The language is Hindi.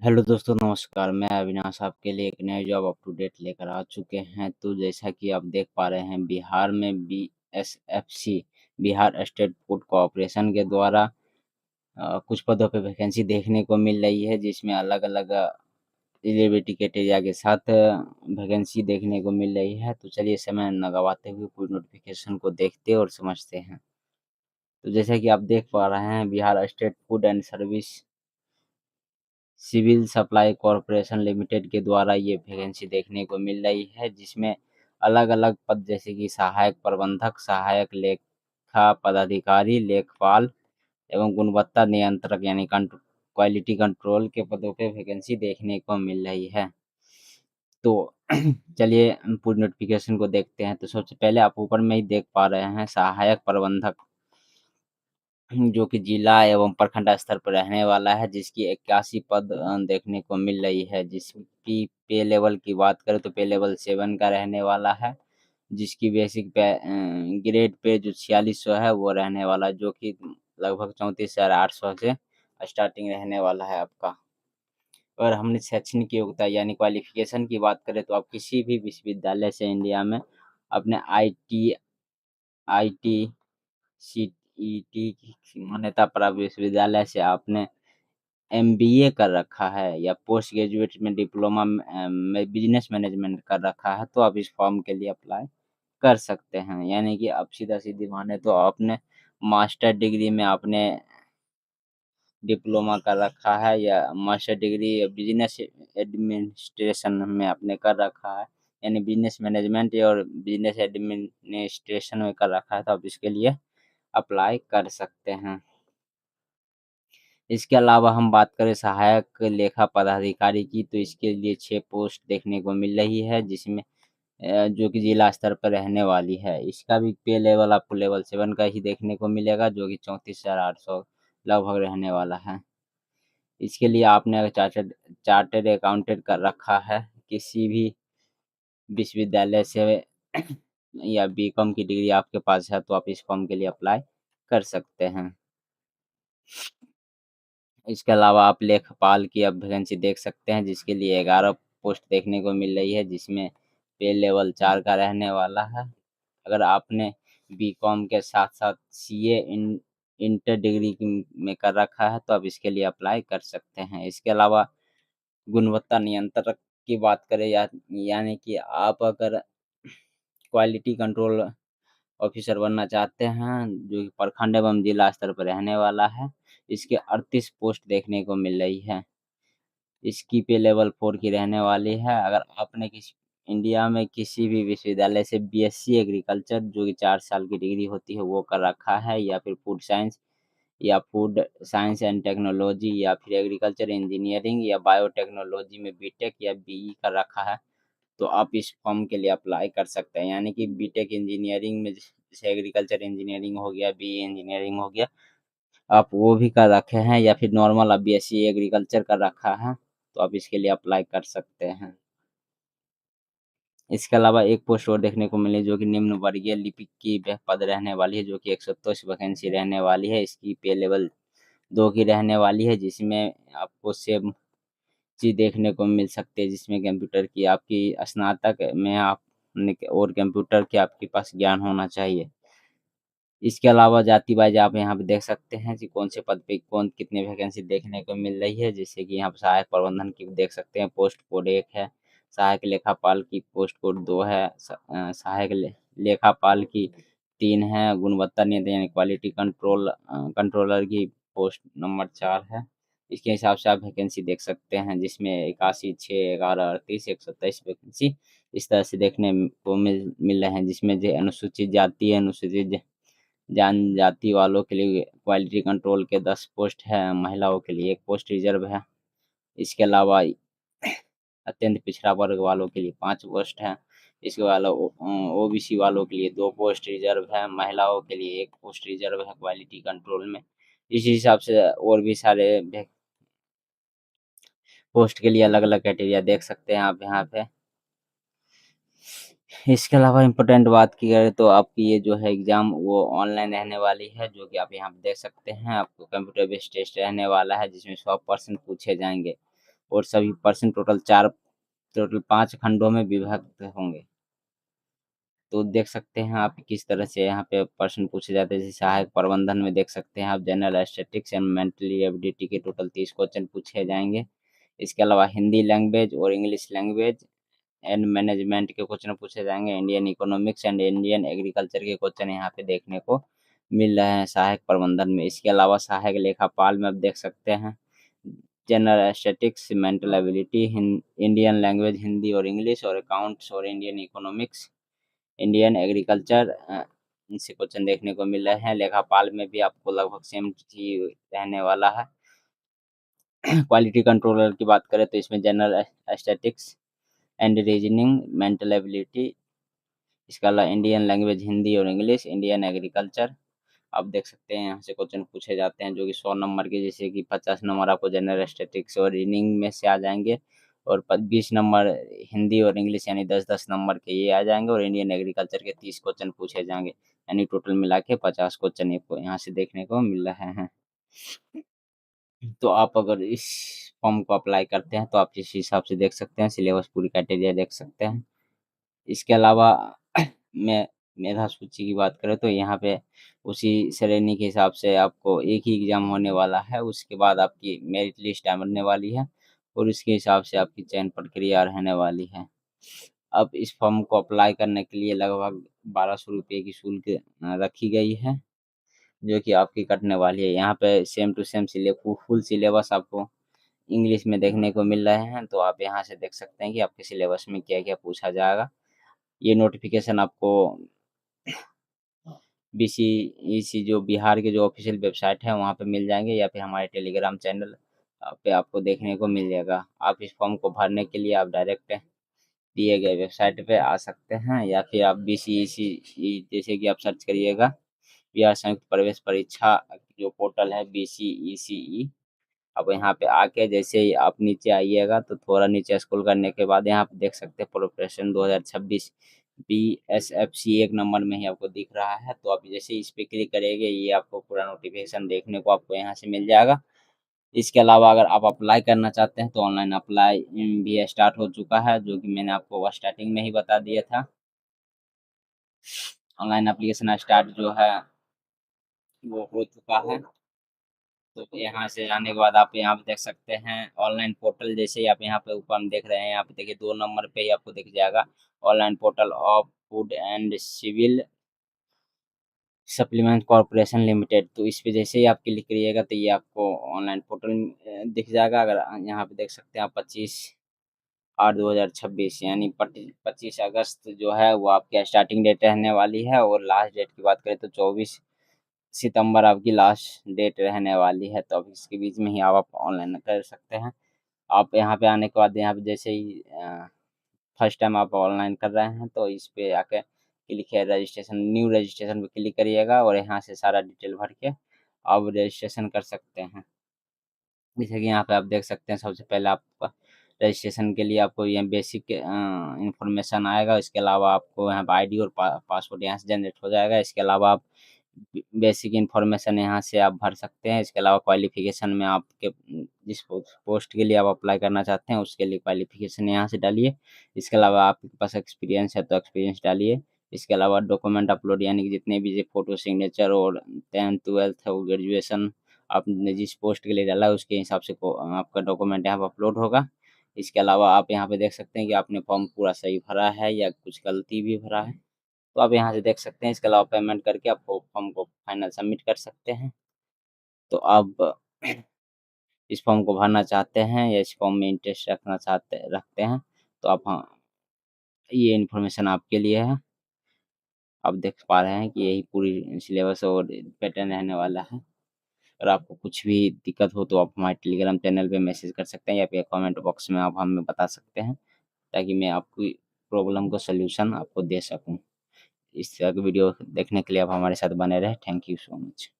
हेलो दोस्तों, नमस्कार। मैं अविनाश आपके लिए एक नए जॉब अप टू डेट लेकर आ चुके हैं। तो जैसा कि आप देख पा रहे हैं, बिहार में BSFC Bihar state food corporation के द्वारा कुछ पदों पे वैकेंसी देखने को मिल रही है, जिसमें अलग अलग एलिजिबिलिटी क्राइटेरिया के साथ वैकेंसी देखने को मिल रही है। तो चलिए समय न गवाते हुए पूरी नोटिफिकेशन को देखते और समझते हैं। तो जैसा कि आप देख पा रहे हैं, Bihar state food and service civil supply corporation limited के द्वारा ये वैकेंसी देखने को मिल रही है, जिसमें अलग अलग पद जैसे कि सहायक प्रबंधक, सहायक लेखा पदाधिकारी, लेखपाल एवं गुणवत्ता नियंत्रक यानी क्वालिटी कंट्रोल के पदों पे वैकेंसी देखने को मिल रही है। तो चलिए पूरी नोटिफिकेशन को देखते हैं। तो सबसे पहले आप ऊपर में ही देख पा रहे हैं सहायक प्रबंधक, जो कि जिला एवं प्रखंड स्तर पर रहने वाला है, जिसकी 81 पद देखने को मिल रही है। जिसकी पे लेवल की बात करें तो पे लेवल 7 का रहने वाला है, जिसकी बेसिक पे ग्रेड पे जो 4600 है वो रहने वाला है, जो कि लगभग 34,800 से स्टार्टिंग रहने वाला है आपका। और हमने शैक्षणिक योग्यता यानी क्वालिफिकेशन की बात करें तो आप किसी भी विश्वविद्यालय से इंडिया में अपने आई टी सीईटी की मान्यता प्राप्त विश्वविद्यालय से आपने एमबीए कर रखा है या पोस्ट ग्रेजुएट में डिप्लोमा में बिजनेस मैनेजमेंट कर रखा है, तो आप इस फॉर्म के लिए अप्लाई कर सकते हैं। यानी कि अब सीधा सीधी माने तो आपने मास्टर डिग्री में आपने डिप्लोमा कर रखा है या मास्टर डिग्री बिजनेस एडमिनिस्ट्रेशन में आपने कर रखा है, यानी बिजनेस मैनेजमेंट और बिजनेस एडमिनिस्ट्रेशन में कर रखा है, तो आप इसके लिए अप्लाई कर सकते हैं। इसके अलावा हम बात करें सहायक लेखा पदाधिकारी की, तो इसके लिए 6 पोस्ट देखने को मिल रही है, जिसमें जो कि जिला स्तर पर रहने वाली है। इसका भी पे लेवल आपको लेवल 7 का ही देखने को मिलेगा, जो कि 34,800 लगभग रहने वाला है। इसके लिए आपने अगर चार्टर्ड अकाउंटेंट कर रखा है किसी भी विश्वविद्यालय से या बीकॉम की डिग्री आपके पास है, तो आप इस फॉर्म के लिए अप्लाई कर सकते हैं। इसके अलावा आप लेखपाल की अब वैकेंसी देख सकते हैं, जिसके लिए 11 पोस्ट देखने को मिल रही है, जिसमें पे लेवल 4 का रहने वाला है। अगर आपने बीकॉम के साथ साथ सीए इंटर डिग्री में कर रखा है, तो आप इसके लिए अप्लाई कर सकते हैं। इसके अलावा गुणवत्ता नियंत्रक की बात करें यानी कि आप अगर क्वालिटी कंट्रोल ऑफिसर बनना चाहते हैं, जो कि प्रखंड एवं जिला स्तर पर रहने वाला है, इसके 38 पोस्ट देखने को मिल रही है। इसकी पे लेवल 4 की रहने वाली है। अगर आपने किसी इंडिया में किसी भी विश्वविद्यालय से बीएससी एग्रीकल्चर जो कि 4 साल की डिग्री होती है वो कर रखा है, या फिर फूड साइंस या फूड साइंस एंड टेक्नोलॉजी या फिर एग्रीकल्चर इंजीनियरिंग या बायोटेक्नोलॉजी में बीटेक या बीई कर रखा है, तो आप इस फॉर्म के लिए अप्लाई कर सकते हैं। यानी कि बीटेक इंजीनियरिंग में जैसे एग्रीकल्चर इंजीनियरिंग हो गया, बीई इंजीनियरिंग हो गया, आप वो भी कर रखे हैं, या फिर नॉर्मल आप बीएससी एग्रीकल्चर कर रखा है, तो आप इसके लिए अप्लाई कर सकते हैं। इसके अलावा एक पोस्ट और देखने को मिली, जो कि निम्न वर्गीय लिपिक की पद रहने वाली है, जो कि 127 वैकेंसी रहने वाली है। इसकी पे लेवल 2 की रहने वाली है, जिसमें आपको सेम चीज़ देखने को मिल सकती है, जिसमें कंप्यूटर की आपकी स्नातक में आपने और कंप्यूटर के आपके पास ज्ञान होना चाहिए। इसके अलावा जाति वाइज आप यहाँ पे देख सकते हैं कि कौन से पद पे कौन कितनी वैकेंसी देखने को मिल रही है। जैसे कि यहाँ पे सहायक प्रबंधन की देख सकते हैं, पोस्ट कोड 1 है। सहायक लेखापाल की पोस्ट कोड 2 है। सहायक लेखापाल की 3 है। गुणवत्ता नियंत्रण यानी क्वालिटी कंट्रोलर की पोस्ट नंबर 4 है। इसके हिसाब से आप वैकेंसी देख सकते हैं, जिसमें 81, 6, 11, 38, 127 वैकेंसी इस तरह से देखने को मिल रहे हैं, जिसमें जो अनुसूचित जाति है, अनुसूचित जनजाति वालों के लिए क्वालिटी कंट्रोल के 10 पोस्ट है, महिलाओं के लिए 1 पोस्ट रिजर्व है। इसके अलावा अत्यंत पिछड़ा वर्ग वालों के लिए 5 पोस्ट है। इसके अलावा ओबीसी वालों के लिए 2 पोस्ट रिजर्व है, महिलाओं के लिए 1 पोस्ट रिजर्व है क्वालिटी कंट्रोल में। इसी हिसाब से और भी सारे पोस्ट के लिए अलग अलग क्राइटेरिया देख सकते हैं आप यहाँ पे। इसके अलावा इम्पोर्टेंट बात की करें तो आपकी ये जो है एग्ज़ाम वो ऑनलाइन रहने वाली है, जो कि आप यहाँ पे देख सकते हैं। आपको कंप्यूटर बेस्ड टेस्ट रहने वाला है, जिसमें 100% पूछे जाएंगे। और सभी पर्सन टोटल 5 खंडों में विभक्त होंगे। तो देख सकते हैं आप किस तरह से यहाँ पे प्रश्न पूछे जाते हैं। जैसे सहायक प्रबंधन में देख सकते हैं आप general statistics and mentally ability के टोटल 30 क्वेश्चन पूछे जाएंगे। इसके अलावा हिंदी लैंग्वेज और इंग्लिश लैंग्वेज एंड मैनेजमेंट के क्वेश्चन पूछे जाएंगे। Indian economics and Indian agriculture के क्वेश्चन यहाँ पे देखने को मिल रहे हैं सहायक प्रबंधन में। इसके अलावा सहायक लेखापाल में आप देख सकते हैं general statistics, mental ability, Indian language Hindi और इंग्लिश, और अकाउंट्स और इंडियन इकोनॉमिक्स, इंडियन एग्रीकल्चर इनसे क्वेश्चन देखने को मिल रहे हैं। लेखापाल में भी आपको लगभग सेम ही रहने वाला है। क्वालिटी कंट्रोलर की बात करें तो इसमें general statistics and reasoning, mental ability, इसके अलावा इंडियन लैंग्वेज हिंदी और इंग्लिश, इंडियन एग्रीकल्चर आप देख सकते हैं यहाँ से क्वेश्चन पूछे जाते हैं जो कि 100 नंबर के, जैसे कि 50 नंबर आपको जनरल स्टैटिस्टिक्स और रीजनिंग में से आ जाएंगे, और 20 नंबर हिंदी और इंग्लिश यानी 10-10 नंबर के ये आ जाएंगे, और इंडियन एग्रीकल्चर के 30 क्वेश्चन पूछे जाएंगे, यानी टोटल मिला के 50 क्वेश्चन आपको यहाँ से देखने को मिल रहे हैं। तो आप अगर इस फॉर्म को अप्लाई करते हैं तो आप इस हिसाब से देख सकते हैं, सिलेबस पूरी क्राइटेरिया देख सकते हैं। इसके अलावा मैं मेधा सूची की बात करें तो यहाँ पे उसी श्रेणी के हिसाब से आपको एक ही एग्ज़ाम होने वाला है, उसके बाद आपकी मेरिट लिस्ट बनने वाली है और उसके हिसाब से आपकी चयन प्रक्रिया रहने वाली है। अब इस फॉर्म को अप्लाई करने के लिए लगभग 1200 रुपये की शुल्क रखी गई है, जो कि आपकी कटने वाली है। यहाँ पे same to same full syllabus आपको इंग्लिश में देखने को मिल रहे हैं, तो आप यहाँ से देख सकते हैं कि आपके सिलेबस में क्या-क्या पूछा जाएगा। ये नोटिफिकेशन आपको बीसीईसी जो बिहार के जो ऑफिशियल वेबसाइट है वहाँ पे मिल जाएंगे, या फिर हमारे टेलीग्राम चैनल पे आपको देखने को मिल जाएगा। आप इस फॉर्म को भरने के लिए आप डायरेक्ट दिए गए वेबसाइट पे आ सकते हैं, या फिर आप बीसीईसी जैसे कि आप सर्च करिएगा बिहार संयुक्त प्रवेश परीक्षा जो पोर्टल है बीसीईसीई, अब यहाँ पे आके जैसे ही आप नीचे आइएगा तो थोड़ा नीचे स्क्रॉल करने के बाद यहाँ पे देख सकते हैं प्रिपरेशन 2026 BSFC 1 नंबर में ही आपको दिख रहा है। तो आप जैसे इस पे क्लिक करेंगे ये आपको पूरा नोटिफिकेशन देखने को आपको यहाँ से मिल जाएगा। इसके अलावा अगर आप अप्लाई करना चाहते हैं तो ऑनलाइन अप्लाई भी स्टार्ट हो चुका है, जो कि मैंने आपको स्टार्टिंग में ही बता दिया था। ऑनलाइन एप्लीकेशन स्टार्ट जो है वो हो चुका है। तो यहाँ से आने के बाद आप यहाँ पे देख सकते हैं ऑनलाइन पोर्टल, जैसे ही आप यहाँ पे ऊपर हम देख रहे हैं, यहाँ पे देखिए 2 नंबर पे ही आपको दिख जाएगा online portal of food and civil supplement corporation limited. तो इस पे जैसे ही आप क्लिक करिएगा तो ये आपको ऑनलाइन पोर्टल दिख जाएगा। अगर यहाँ पे देख सकते हैं आप 25/8/2026 यानी 25 अगस्त जो है वो आपकी स्टार्टिंग डेट रहने वाली है, और लास्ट डेट की बात करें तो 24 सितंबर आपकी लास्ट डेट रहने वाली है। तो अब इसके बीच में ही आप ऑनलाइन कर सकते हैं। आप यहाँ पे आने के बाद यहाँ पे जैसे ही फर्स्ट टाइम आप ऑनलाइन कर रहे हैं तो इस पे आके क्लिक है रजिस्ट्रेशन, न्यू रजिस्ट्रेशन पे क्लिक करिएगा और यहाँ से सारा डिटेल भर के आप रजिस्ट्रेशन कर सकते हैं। जैसे कि यहाँ पे आप देख सकते हैं सबसे पहले आपका रजिस्ट्रेशन के लिए आपको ये बेसिक इंफॉर्मेशन आएगा। इसके अलावा आपको यहाँ पे आईडी और पासवर्ड यहाँ से जनरेट हो जाएगा। इसके अलावा आप बेसिक इन्फॉर्मेशन यहाँ से आप भर सकते हैं। इसके अलावा क्वालिफिकेशन में आपके जिस पोस्ट के लिए आप अप्लाई करना चाहते हैं उसके लिए क्वालिफिकेशन यहाँ से डालिए। इसके अलावा आपके पास एक्सपीरियंस है तो एक्सपीरियंस डालिए। इसके अलावा डॉक्यूमेंट अपलोड यानी कि जितने भी फ़ोटो, सिग्नेचर और 10th 12th और ग्रेजुएशन आपने जिस पोस्ट के लिए डाला है उसके हिसाब से आपका डॉक्यूमेंट यहाँ पर अपलोड होगा। इसके अलावा आप यहाँ पे देख सकते हैं कि आपने फॉर्म पूरा सही भरा है या कुछ गलती भी भरा है, तो आप यहाँ से देख सकते हैं। इसके अलावा पेमेंट करके आप फॉर्म को फाइनल सबमिट कर सकते हैं। तो आप इस फॉर्म को भरना चाहते हैं या इस फॉर्म में इंटरेस्ट रखते हैं तो आप, हाँ, ये इन्फॉर्मेशन आपके लिए है। आप देख पा रहे हैं कि यही पूरी सिलेबस और पैटर्न रहने वाला है। अगर आपको कुछ भी दिक्कत हो तो आप हमारे टेलीग्राम चैनल पे मैसेज कर सकते हैं या फिर कमेंट बॉक्स में आप हमें बता सकते हैं, ताकि मैं आपकी प्रॉब्लम को सॉल्यूशन आपको दे सकूं। इस तरह की वीडियो देखने के लिए आप हमारे साथ बने रहें। Thank you so much.